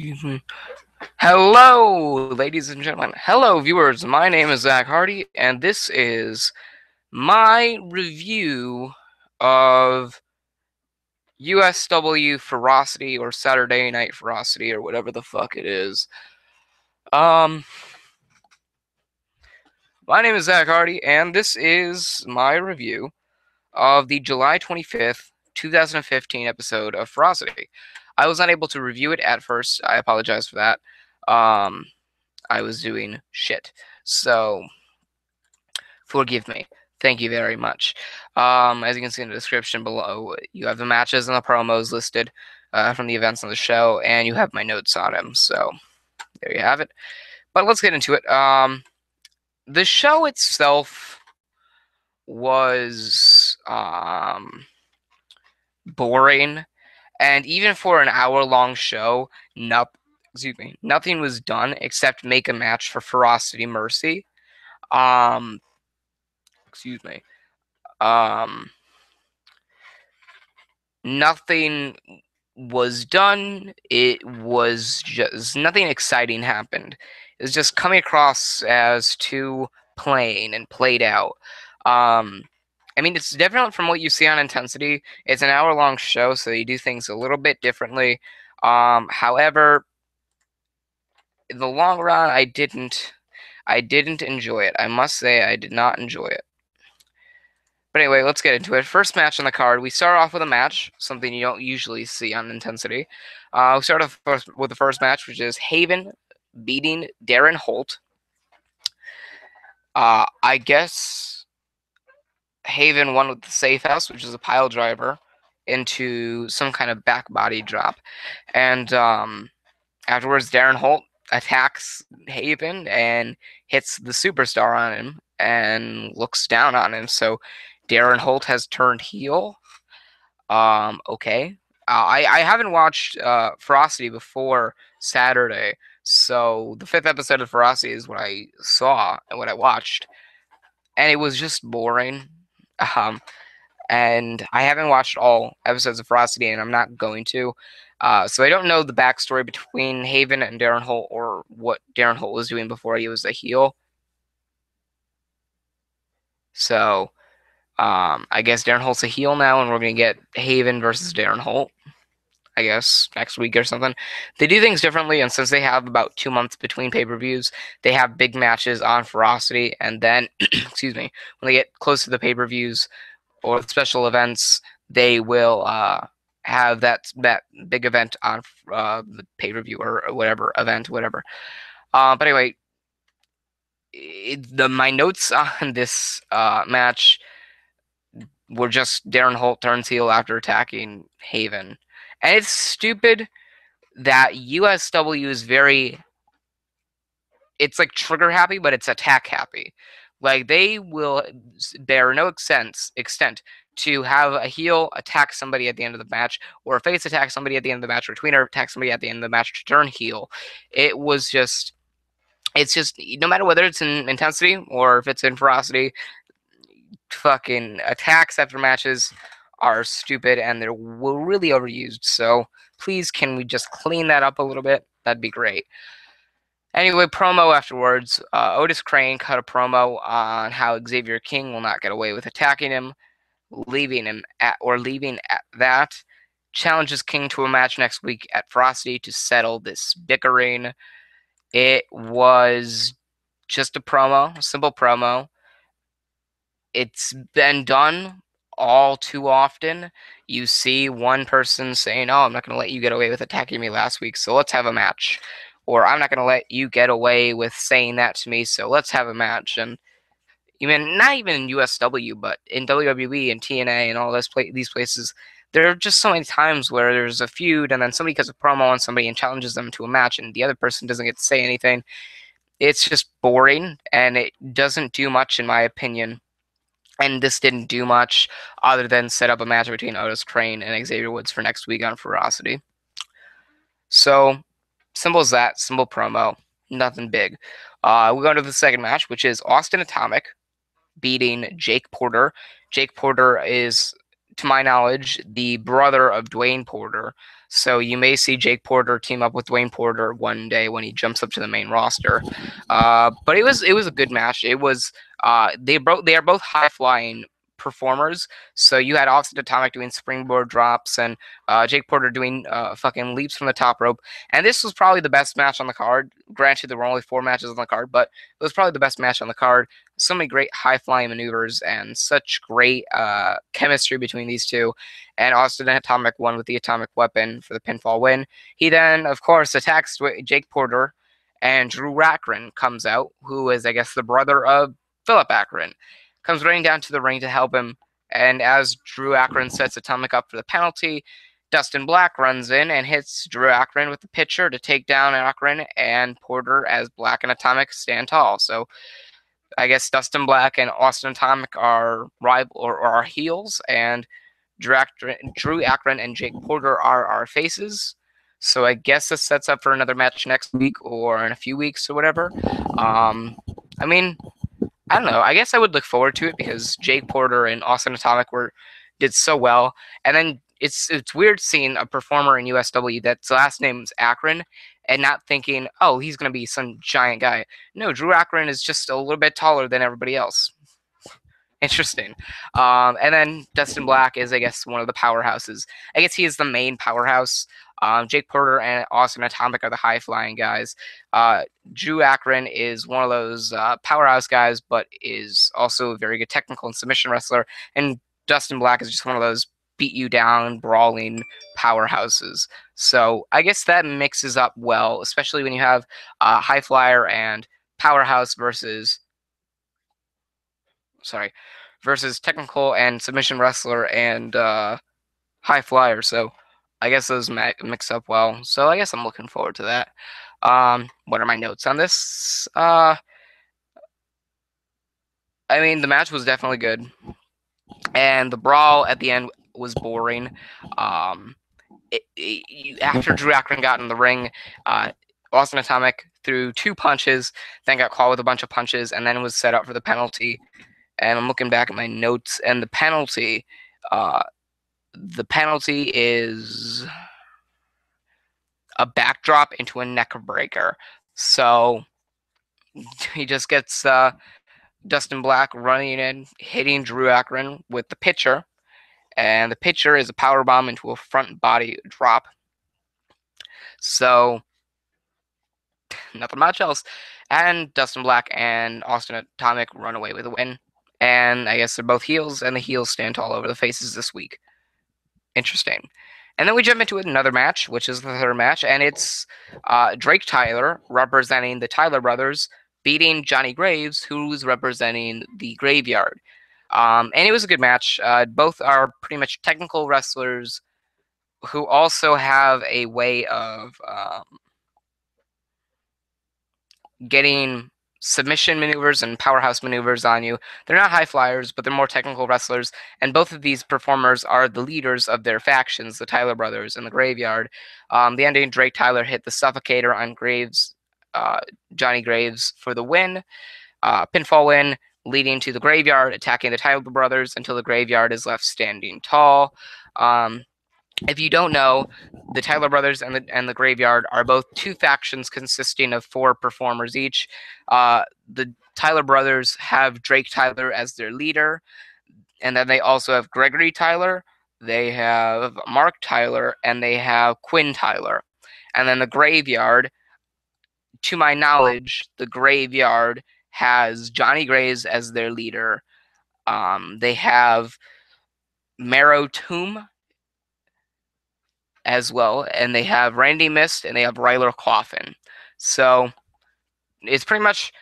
Excuse me. Hello, ladies and gentlemen. Hello, viewers. My name is Zach Hardy, and this is my review of USW Ferocity or Saturday Night Ferocity or whatever the fuck it is. Um, my name is Zach Hardy, and this is my review of the July 25th, 2015 episode of Ferocity. I was unable to review it at first. I apologize for that. I was doing shit. So, forgive me. Thank you very much. As you can see in the description below, you have the matches and the promos listed from the events on the show, and you have my notes on them. So, there you have it. But let's get into it. The show itself was boring, and even for an hour-long show, nothing was done except make a match for Ferocity Mercy. Excuse me. Nothing was done. It was just nothing exciting happened. It was just coming across as too plain and played out. I mean, it's different from what you see on Intensity. It's an hour-long show, so you do things a little bit differently. However, in the long run, I didn't enjoy it. I must say, I did not enjoy it. But anyway, let's get into it. First match on the card. We start off with a match, something you don't usually see on Intensity. We start off with the first match, which is Haven beating Darren Holt. I guess Haven won with the safe house, which is a pile driver, into some kind of back body drop. And afterwards, Darren Holt attacks Haven and hits the superstar on him and looks down on him. So Darren Holt has turned heel. Okay. I haven't watched Ferocity before Saturday, so the 5th episode of Ferocity is what I saw and what I watched, and it was just boring. And I haven't watched all episodes of Ferocity, and I'm not going to. So I don't know the backstory between Haven and Darren Holt, or what Darren Holt was doing before he was a heel. So I guess Darren Holt's a heel now, and we're going to get Haven versus Darren Holt, I guess, next week or something. They do things differently, and since they have about 2 months between pay-per-views, they have big matches on Ferocity, and then, excuse me, when they get close to the pay-per-views or the special events, they will have that big event on the pay-per-view or whatever event, whatever. But anyway, my notes on this match were just Darren Holt turns heel after attacking Haven. And it's stupid that USW is it's like trigger happy, but it's attack happy. Like, they will bear no extent to have a heel attack somebody at the end of the match, or a face attack somebody at the end of the match, or a tweener attack somebody at the end of the match to turn heel. It's just, no matter whether it's in Intensity or if it's in Ferocity, fucking attacks after matches are stupid and they're really overused. So please, can we just clean that up a little bit? That'd be great. Anyway, promo afterwards. Otis Crane cut a promo on how Xavier King will not get away with attacking him, leaving at that. Challenges King to a match next week at Ferocity to settle this bickering. It was just a promo, a simple promo. It's been done all too often. You see one person saying, "Oh, I'm not going to let you get away with attacking me last week, so let's have a match." Or, "I'm not going to let you get away with saying that to me, so let's have a match." And even not even in USW, but in WWE and TNA and all these places, there are just so many times where there's a feud and then somebody cuts a promo on somebody and challenges them to a match and the other person doesn't get to say anything. It's just boring, and it doesn't do much, in my opinion. And this didn't do much other than set up a match between Otis Crane and Xavier Woods for next week on Ferocity. So, simple as that. Simple promo. Nothing big. We go into the second match, which is Austin Atomic beating Jake Porter. Jake Porter is to my knowledge, the brother of Dwayne Porter. So you may see Jake Porter team up with Dwayne Porter one day when he jumps up to the main roster. But it was a good match. It was they are both high flying performers. So you had Austin Atomic doing springboard drops and Jake Porter doing fucking leaps from the top rope. And this was probably the best match on the card. Granted, there were only 4 matches on the card, but it was probably the best match on the card. So many great high flying maneuvers and such great chemistry between these two. And Austin Atomic won with the atomic weapon for the pinfall win. He then, of course, attacks Jake Porter, and Drew Akron comes out, who is, I guess, the brother of Philip Akron, comes running down to the ring to help him. And as Drew Akron sets Atomic up for the penalty, Dustin Black runs in and hits Drew Akron with the pitcher to take down Akron, and Porter, as Black and Atomic, stand tall. So I guess Dustin Black and Austin Atomic are rival or are heels, and Drew Akron and Jake Porter are our faces. So I guess this sets up for another match next week or in a few weeks or whatever. I mean, I don't know. I guess I would look forward to it because Jake Porter and Austin Atomic did so well, and then it's weird seeing a performer in USW that's last name's Akron and not thinking, oh, he's going to be some giant guy. No, Drew Akron is just a little bit taller than everybody else. Interesting. And then Dustin Black is, I guess, one of the powerhouses. I guess he is the main powerhouse. Jake Porter and Austin Atomic are the high-flying guys. Drew Akron is one of those powerhouse guys, but is also a very good technical and submission wrestler. And Dustin Black is just one of those beat-you-down, brawling powerhouses. So I guess that mixes up well, especially when you have high flyer and powerhouse versus technical and submission wrestler and high flyer. So I guess those mix up well. So I guess I'm looking forward to that. What are my notes on this? I mean, the match was definitely good, and the brawl at the end was boring. After Drew Akron got in the ring, Austin Atomic threw 2 punches, then got caught with a bunch of punches, and then was set up for the penalty. And I'm looking back at my notes, and the penalty is a backdrop into a neck breaker. So he just gets Dustin Black running in, hitting Drew Akron with the pitcher, and the pitcher is a power bomb into a front body drop. So nothing much else. And Dustin Black and Austin Atomic run away with a win. And I guess they're both heels, and the heels stand tall over the faces this week. Interesting. And then we jump into another match, which is the third match, and it's Drake Tyler representing the Tyler brothers beating Johnny Graves, who's representing the Graveyard. And it was a good match. Both are pretty much technical wrestlers who also have a way of getting submission maneuvers and powerhouse maneuvers on you. They're not high flyers, but they're more technical wrestlers, and both of these performers are the leaders of their factions, the Tyler brothers and the Graveyard. The ending, Drake Tyler hit the Suffocator on Johnny Graves for the win, pinfall win, leading to the Graveyard attacking the Tyler brothers until the Graveyard is left standing tall. If you don't know, the Tyler brothers and the Graveyard are both 2 factions consisting of 4 performers each. The Tyler brothers have Drake Tyler as their leader, and then they also have Gregory Tyler, they have Mark Tyler, and they have Quinn Tyler. And then the Graveyard, to my knowledge, the Graveyard has Johnny Graves as their leader. They have Marrow Tomb as well, and they have Randy Mist, and they have Ryler Coffin. So it's pretty much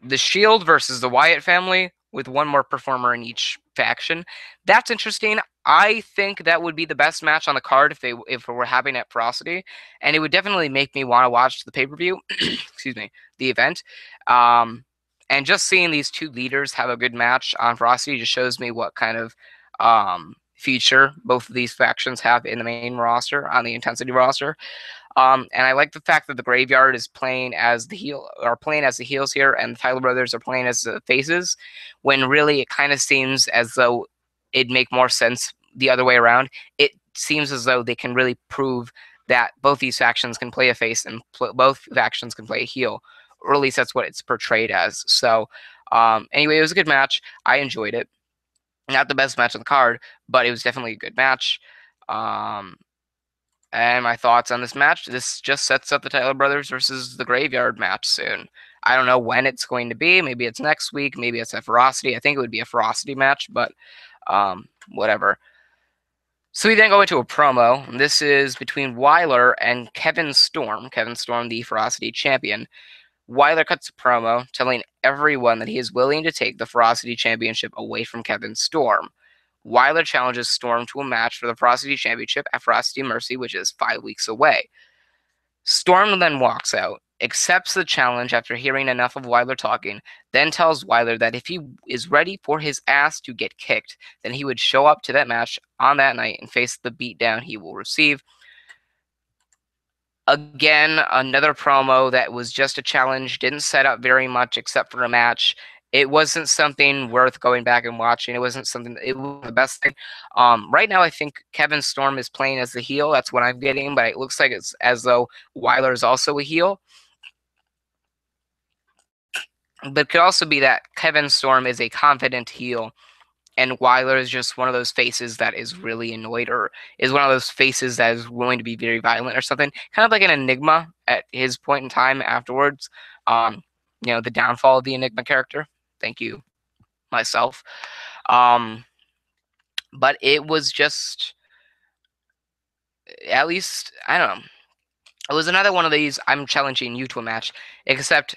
the Shield versus the Wyatt family with 1 more performer in each faction. That's interesting. I think that would be the best match on the card if it were happening at Ferocity, and it would definitely make me want to watch the pay-per-view. Excuse me, the event. And just seeing these 2 leaders have a good match on Ferocity just shows me what kind of feature both of these factions have in the main roster, on the Intensity roster. And I like the fact that the Graveyard is playing as the heels here, and the Tyler brothers are playing as the faces, when really it kind of seems as though it'd make more sense the other way around. It seems as though they can really prove that both these factions can play a face and both factions can play a heel, or at least that's what it's portrayed as. So, anyway, it was a good match. I enjoyed it. Not the best match on the card, but it was definitely a good match. And my thoughts on this match, this just sets up the Tyler Brothers versus the Graveyard match soon. I don't know when it's going to be. Maybe it's next week. Maybe it's at Ferocity. I think it would be a Ferocity match, but whatever. So we then go into a promo. This is between Wyler and Kevin Storm. Kevin Storm, the Ferocity champion. Wyler cuts a promo telling everyone that he is willing to take the Ferocity Championship away from Kevin Storm. Wyler challenges Storm to a match for the Ferocity Championship at Ferocity Mercy, which is 5 weeks away. Storm then walks out, accepts the challenge after hearing enough of Wyler talking, then tells Wyler that if he is ready for his ass to get kicked, then he would show up to that match on that night and face the beatdown he will receive. Again, another promo that was just a challenge, didn't set up very much except for a match. It wasn't something worth going back and watching. It wasn't something, it was the best thing. Right now, I think Kevin Storm is playing as the heel. That's what I'm getting, but it looks like it's as though Wyler is also a heel. But it could also be that Kevin Storm is a confident heel, and Wyler is just one of those faces that is really annoyed, or is one of those faces that is willing to be very violent or something. Kind of like an Enigma at his point in time afterwards. The downfall of the Enigma character. Thank you, myself. But it was just, at least, I don't know. It was another one of these, I'm challenging you to a match, except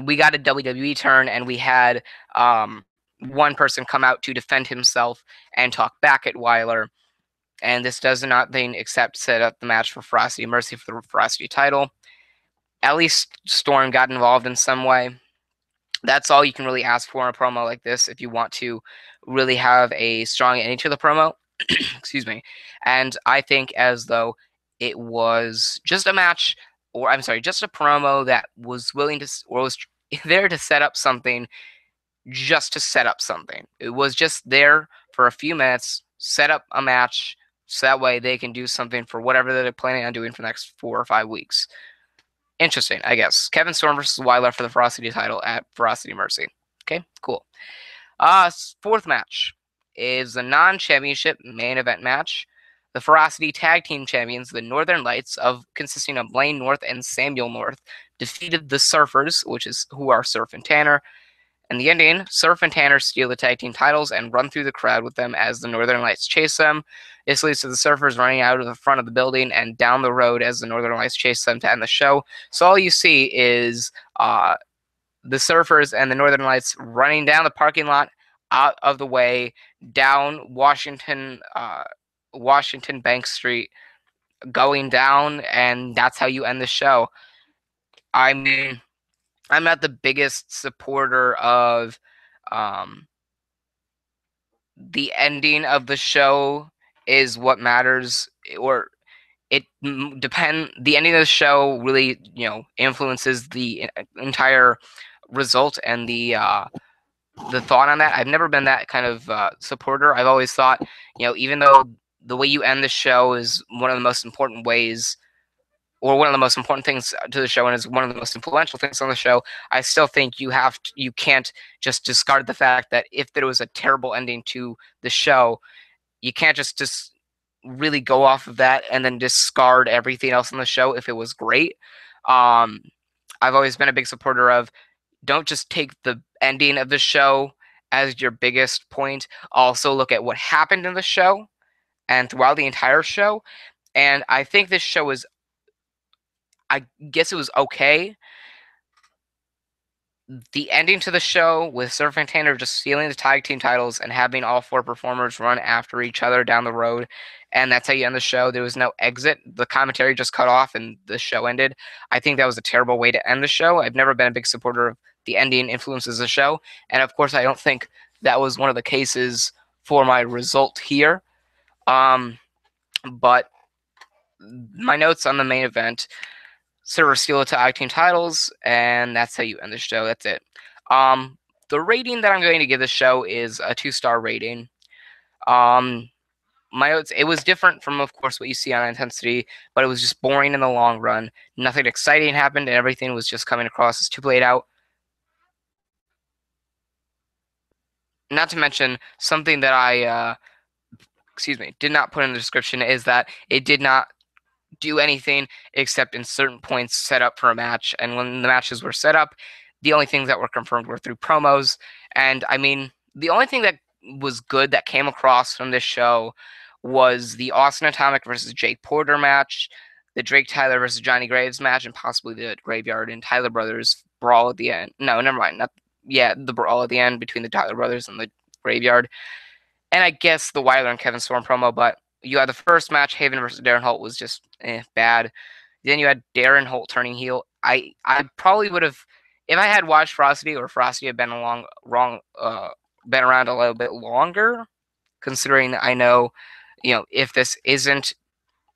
we got a WWE turn and we had one person come out to defend himself and talk back at Wyler. And this does nothing except set up the match for Ferocity Mercy for the Ferocity title. At least Storm got involved in some way. That's all you can really ask for in a promo like this if you want to really have a strong ending to the promo. Excuse me. And I think as though it was just a match, or I'm sorry, just a promo that was willing to, or was there to set up something, just to set up something. It was just there for a few minutes, set up a match, so that way they can do something for whatever they're planning on doing for the next 4 or 5 weeks. Interesting, I guess. Kevin Storm versus Wyler for the Ferocity title at Ferocity Mercy. Okay, cool. Fourth match is the non-championship main event match. The Ferocity Tag Team Champions, the Northern Lights, consisting of Blaine North and Samuel North, defeated the Surfers, who are Surf and Tanner. In the ending, Surf and Tanner steal the tag team titles and run through the crowd with them as the Northern Lights chase them. This leads to the Surfers running out of the front of the building and down the road as the Northern Lights chase them to end the show. So all you see is the Surfers and the Northern Lights running down the parking lot, out of the way, down Washington Bank Street, going down, and that's how you end the show. I mean, I'm not the biggest supporter of the ending of the show is what matters, or it depend. The ending of the show really, influences the entire result and the thought on that. I've never been that kind of supporter. I've always thought, even though the way you end the show is one of the most important ways, or one of the most important things to the show, and is one of the most influential things on the show, I still think you can't just discard the fact that if there was a terrible ending to the show, you can't just really go off of that and then discard everything else on the show if it was great. I've always been a big supporter of, don't just take the ending of the show as your biggest point. Also look at what happened in the show and throughout the entire show. And I think this show is, I guess it was okay. The ending to the show with Surf and Tanner just stealing the tag team titles and having all 4 performers run after each other down the road, and that's how you end the show. There was no exit. The commentary just cut off and the show ended. I think that was a terrible way to end the show. I've never been a big supporter of the ending influences the show, and of course I don't think that was one of the cases for my result here. But my notes on the main event: Surfer steal the tag team titles, and that's how you end the show. That's it. The rating that I'm going to give the show is a 2-star rating. it was different from, of course, what you see on Intensity, but it was just boring in the long run. Nothing exciting happened, and everything was just coming across as too played out. Not to mention something that I, did not put in the description is that it did not do anything except in certain points set up for a match. And when the matches were set up, the only things that were confirmed were through promos. And I mean, the only thing that was good that came across from this show was the Austin Atomic versus Jake Porter match, the Drake Tyler versus Johnny Graves match, and possibly the Graveyard and Tyler Brothers brawl at the end. No, never mind. The brawl at the end between the Tyler Brothers and the Graveyard. And I guess the Wyler and Kevin Storm promo, but you had the first match, Haven versus Darren Holt, was just bad. Then you had Darren Holt turning heel. I probably would have, if I had watched Ferocity, or Ferocity had been been around a little bit longer, considering I know, if this isn't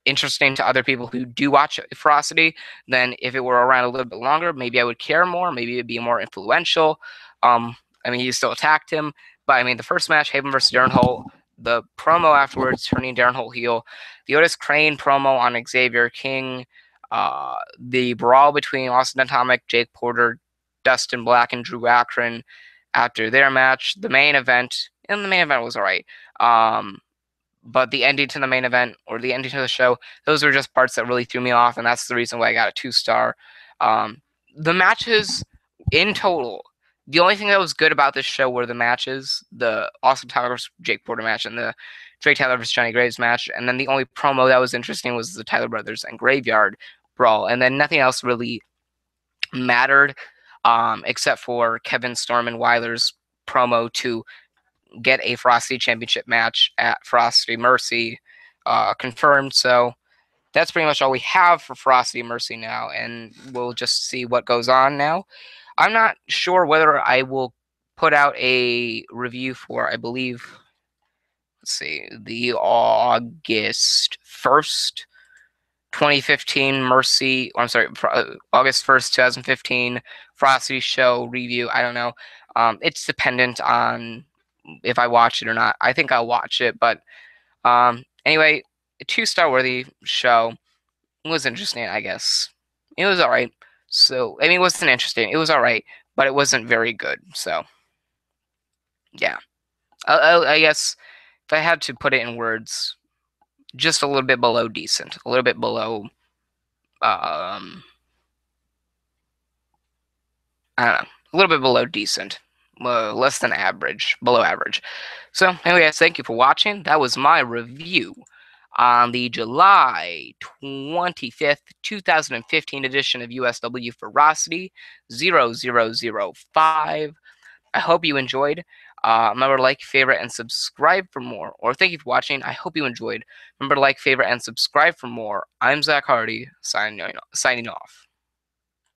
interesting to other people who do watch Ferocity, then if it were around a little bit longer, maybe I would care more. Maybe it'd be more influential. I mean, he still attacked him, but I mean, the first match, Haven versus Darren Holt, the promo afterwards, turning Darren Holt heel, the Otis Crane promo on Xavier King, the brawl between Austin Atomic, Jake Porter, Dustin Black, and Drew Akron after their match, the main event, and the main event was all right. But the ending to the main event, or the ending to the show, those were just parts that really threw me off, and that's the reason why I got a 2-star. The matches in total, the only thing that was good about this show were the matches, the Austin Tyler vs. Jake Porter match and the Drake Tyler vs. Johnny Graves match. And then the only promo that was interesting was the Tyler Brothers and Graveyard brawl. And then nothing else really mattered, except for Kevin Storm and Wyler's promo to get a Ferocity Championship match at Ferocity Mercy confirmed. So that's pretty much all we have for Ferocity Mercy now, and we'll just see what goes on now. I'm not sure whether I will put out a review for, I believe, let's see, the August 1st, 2015 Mercy, or I'm sorry, August 1st, 2015 Ferocity show review. I don't know. It's dependent on if I watch it or not. I think I'll watch it, but anyway, a 2-star worthy show. It was interesting, I guess. It was all right. So, I mean, it wasn't interesting. It was all right, but it wasn't very good. So, yeah. I guess if I had to put it in words, just a little bit below decent. A little bit below, I don't know. A little bit below decent. Less than average. Below average. So, anyway, thank you for watching. That was my review on the July 25th, 2015 edition of USW Ferocity 0005. I hope you enjoyed. Remember to like, favorite, and subscribe for more. Or thank you for watching. I hope you enjoyed. Remember to like, favorite, and subscribe for more. I'm Zach Hardy, signing off.